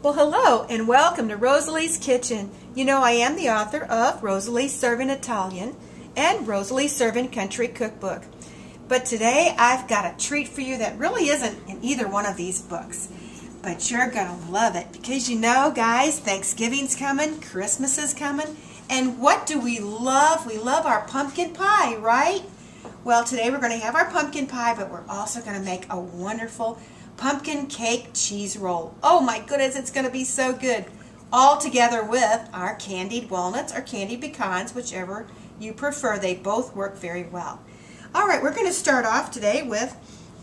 Well, hello and welcome to Rosalie's Kitchen. You know, I am the author of Rosalie Serving Italian and Rosalie Serving Country Cookbook. But today I've got a treat for you that really isn't in either one of these books. But you're going to love it because you know, guys, Thanksgiving's coming, Christmas is coming, and what do we love? We love our pumpkin pie, right? Well, today we're going to have our pumpkin pie, but we're also going to make a wonderful pumpkin cake cheese roll. Oh my goodness, it's going to be so good. All together with our candied walnuts or candied pecans, whichever you prefer. They both work very well. All right, we're going to start off today with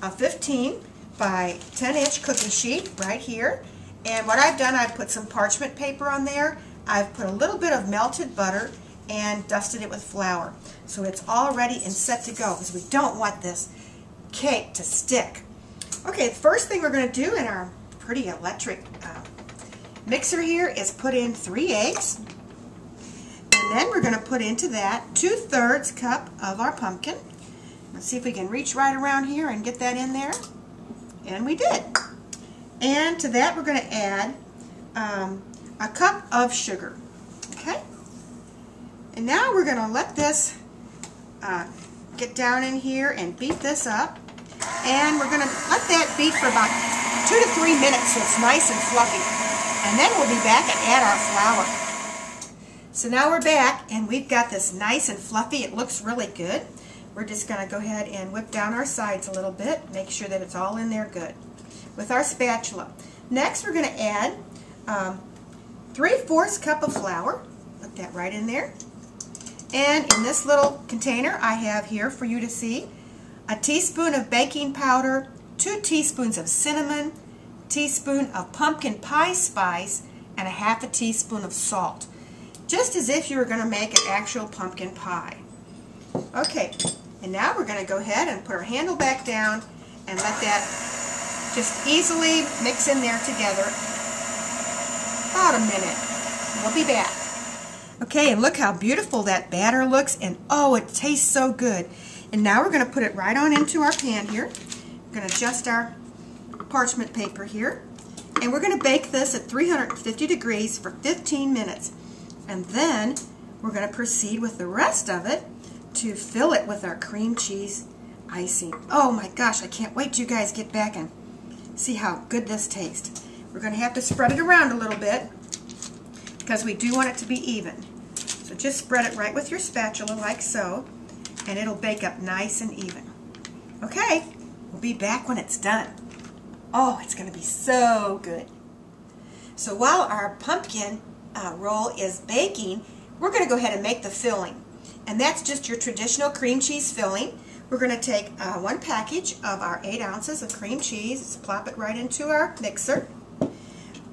a 15 by 10 inch cookie sheet right here. And what I've done, I've put some parchment paper on there. I've put a little bit of melted butter and dusted it with flour. So it's all ready and set to go because we don't want this cake to stick. Okay, the first thing we're going to do in our pretty electric mixer here is put in 3 eggs. And then we're going to put into that 2/3 cup of our pumpkin. Let's see if we can reach right around here and get that in there. And we did. And to that we're going to add a cup of sugar. Okay? And now we're going to let this get down in here and beat this up. And we're going to let that beat for about 2 to 3 minutes so it's nice and fluffy. And then we'll be back and add our flour. So now we're back and we've got this nice and fluffy. It looks really good. We're just going to go ahead and whip down our sides a little bit. Make sure that it's all in there good with our spatula. Next we're going to add 3/4 cup of flour. Put that right in there. And in this little container I have here for you to see a teaspoon of baking powder, 2 teaspoons of cinnamon, teaspoon of pumpkin pie spice, and a 1/2 teaspoon of salt. Just as if you were going to make an actual pumpkin pie. Okay, and now we're going to go ahead and put our handle back down and let that just easily mix in there together. About a minute. We'll be back. Okay, and look how beautiful that batter looks, and oh, it tastes so good. And now we're going to put it right on into our pan here. We're going to adjust our parchment paper here. And we're going to bake this at 350 degrees for 15 minutes. And then we're going to proceed with the rest of it to fill it with our cream cheese icing. Oh my gosh, I can't wait till you guys get back and see how good this tastes. We're going to have to spread it around a little bit because we do want it to be even. So just spread it right with your spatula like so. And it'll bake up nice and even. Okay, we'll be back when it's done. Oh, it's going to be so good. So while our pumpkin roll is baking, we're going to go ahead and make the filling. And that's just your traditional cream cheese filling. We're going to take 1 package of our 8 ounces of cream cheese, let's plop it right into our mixer.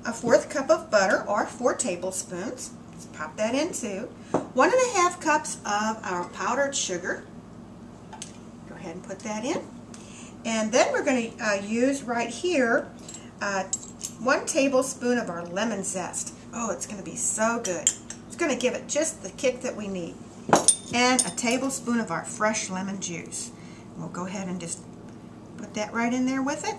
A 1/4 cup of butter, or 4 tablespoons. Let's pop that in too. 1 1/2 cups of our powdered sugar. Go ahead and put that in. And then we're going to use right here 1 tablespoon of our lemon zest. Oh, it's going to be so good. It's going to give it just the kick that we need. And a tablespoon of our fresh lemon juice. We'll go ahead and just put that right in there with it.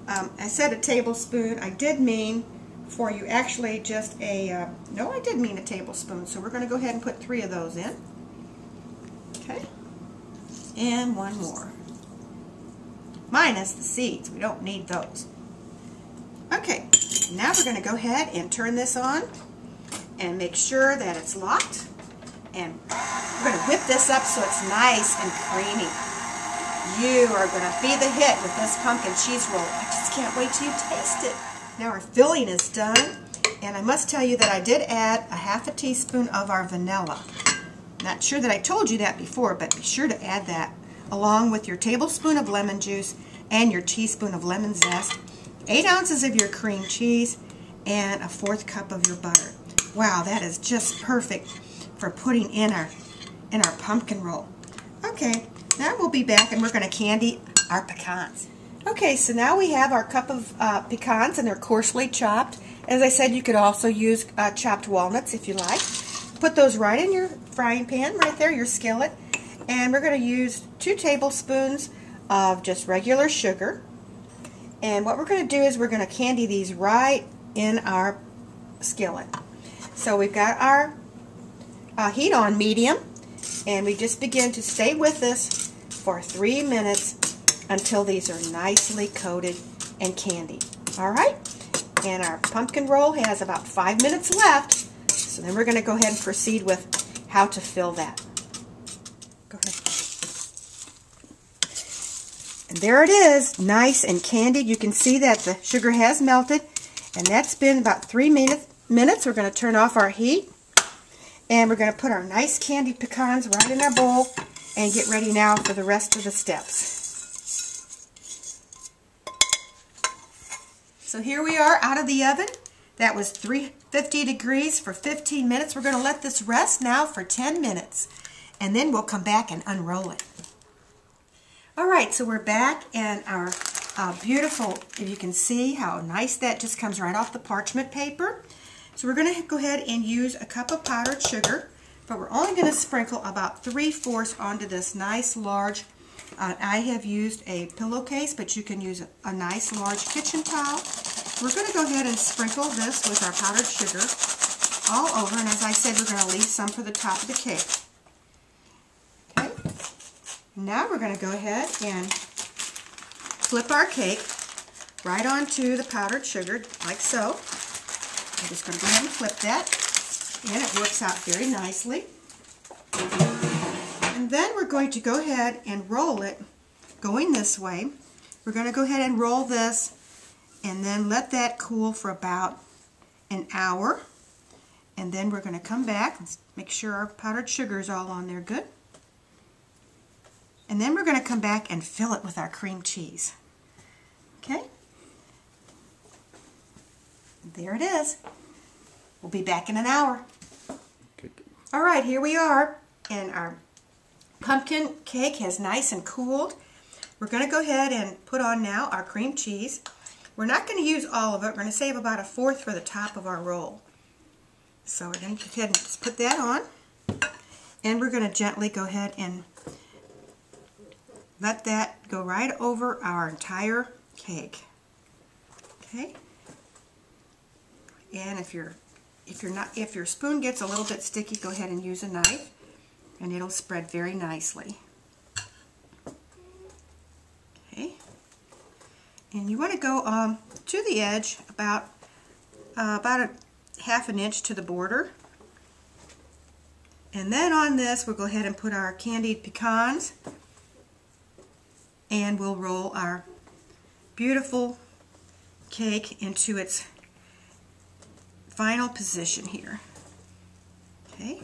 I said a tablespoon. I did mean for you actually just a, no, I did mean a tablespoon. So we're going to go ahead and put 3 of those in. Okay. And 1 more. Minus the seeds. We don't need those. Okay. Now we're going to go ahead and turn this on and make sure that it's locked. And we're going to whip this up so it's nice and creamy. You are going to be the hit with this pumpkin cheese roll. I just can't wait till you taste it. Now our filling is done, and I must tell you that I did add a 1/2 teaspoon of our vanilla. Not sure that I told you that before, but be sure to add that along with your tablespoon of lemon juice and your teaspoon of lemon zest, 8 ounces of your cream cheese, and a 1/4 cup of your butter. Wow, that is just perfect for putting in our pumpkin roll. Okay, now we'll be back and we're going to candy our pecans. Okay, so now we have our cup of pecans and they're coarsely chopped. As I said, you could also use chopped walnuts if you like. Put those right in your frying pan, right there, your skillet. And we're going to use 2 tablespoons of just regular sugar. And what we're going to do is we're going to candy these right in our skillet. So we've got our heat on medium, and we just begin to stay with this for 3 minutes until these are nicely coated and candied. Alright? And our pumpkin roll has about 5 minutes left, so then we're going to go ahead and proceed with how to fill that. Go ahead. And there it is, nice and candied. You can see that the sugar has melted, and that's been about 3 minutes. We're going to turn off our heat, and we're going to put our nice candied pecans right in our bowl and get ready now for the rest of the steps. So here we are out of the oven. That was 350 degrees for 15 minutes. We're going to let this rest now for 10 minutes, and then we'll come back and unroll it. Alright, so we're back, and our beautiful, if you can see how nice that just comes right off the parchment paper. So we're going to go ahead and use a cup of powdered sugar, but we're only going to sprinkle about 3/4 onto this nice large, I have used a pillowcase, but you can use a nice large kitchen towel. We're going to go ahead and sprinkle this with our powdered sugar all over, and as I said, we're going to leave some for the top of the cake. Okay. Now we're going to go ahead and flip our cake right onto the powdered sugar, like so. I'm just going to go ahead and flip that, and it works out very nicely. And then we're going to go ahead and roll it going this way. We're going to go ahead and roll this and then let that cool for about an hour. And then we're going to come back and make sure our powdered sugar is all on there good. And then we're going to come back and fill it with our cream cheese. Okay? There it is. We'll be back in an hour. Alright, here we are, and our pumpkin cake has nice and cooled. We're going to go ahead and put on now our cream cheese. We're not going to use all of it. We're going to save about 1/4 for the top of our roll. So we're going to go ahead and just put that on, and we're going to gently go ahead and let that go right over our entire cake. Okay? And if your spoon gets a little bit sticky, go ahead and use a knife, and it'll spread very nicely. Okay. And you want to go to the edge about a 1/2 inch to the border. And then on this, we'll go ahead and put our candied pecans, and we'll roll our beautiful cake into its final position here. Okay.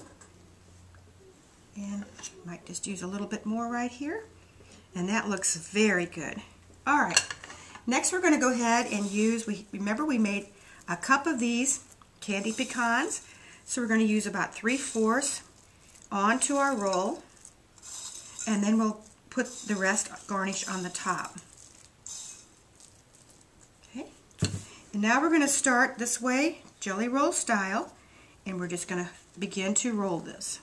And might just use a little bit more right here. And that looks very good. Alright. Next we're going to go ahead and use, remember we made a cup of these candied pecans. So we're going to use about 3/4 onto our roll. And then we'll put the rest garnish on the top. Okay. And now we're going to start this way, jelly roll style, and we're just going to begin to roll this.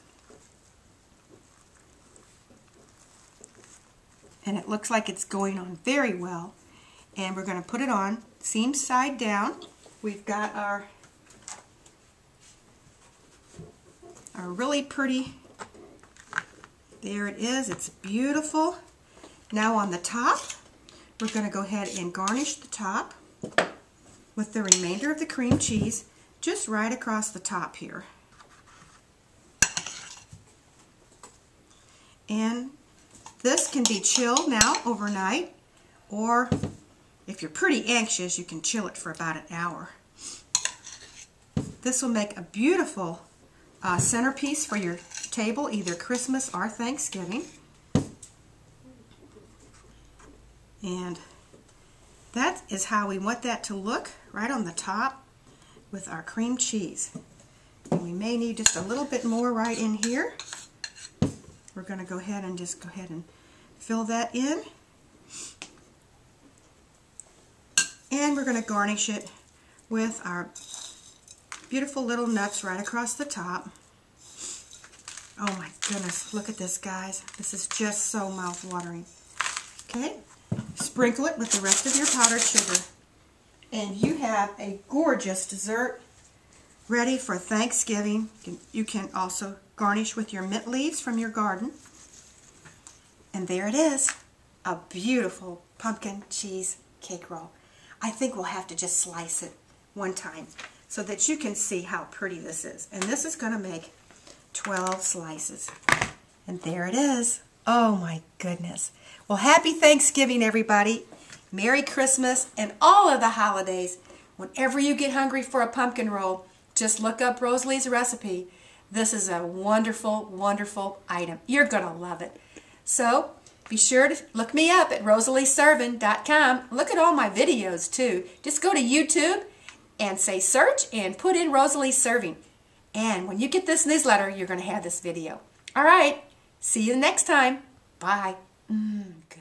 And it looks like it's going on very well. And we're going to put it on seam side down. We've got our really pretty, there it is, it's beautiful. Now on the top, we're going to go ahead and garnish the top with the remainder of the cream cheese just right across the top here. And this can be chilled now overnight, or if you're pretty anxious, you can chill it for about an hour. This will make a beautiful centerpiece for your table, either Christmas or Thanksgiving. And that is how we want that to look, right on the top with our cream cheese. And we may need just a little bit more right in here. We're going to go ahead and fill that in. And we're going to garnish it with our beautiful little nuts right across the top. Oh my goodness, look at this, guys. This is just so mouth-watering. Okay, Sprinkle it with the rest of your powdered sugar. And you have a gorgeous dessert ready for Thanksgiving. You can also garnish with your mint leaves from your garden. And there it is, a beautiful pumpkin cheese cake roll. I think we'll have to just slice it one time so that you can see how pretty this is. And this is going to make 12 slices. And there it is. Oh my goodness. Well, happy Thanksgiving, everybody. Merry Christmas and all of the holidays. Whenever you get hungry for a pumpkin roll, just look up Rosalie's recipe. This is a wonderful, wonderful item. You're going to love it. So be sure to look me up at rosalieservin.com. Look at all my videos too. Just go to YouTube and say search and put in Rosalie Serving. And when you get this newsletter, you're going to have this video. All right. See you next time. Bye. Good.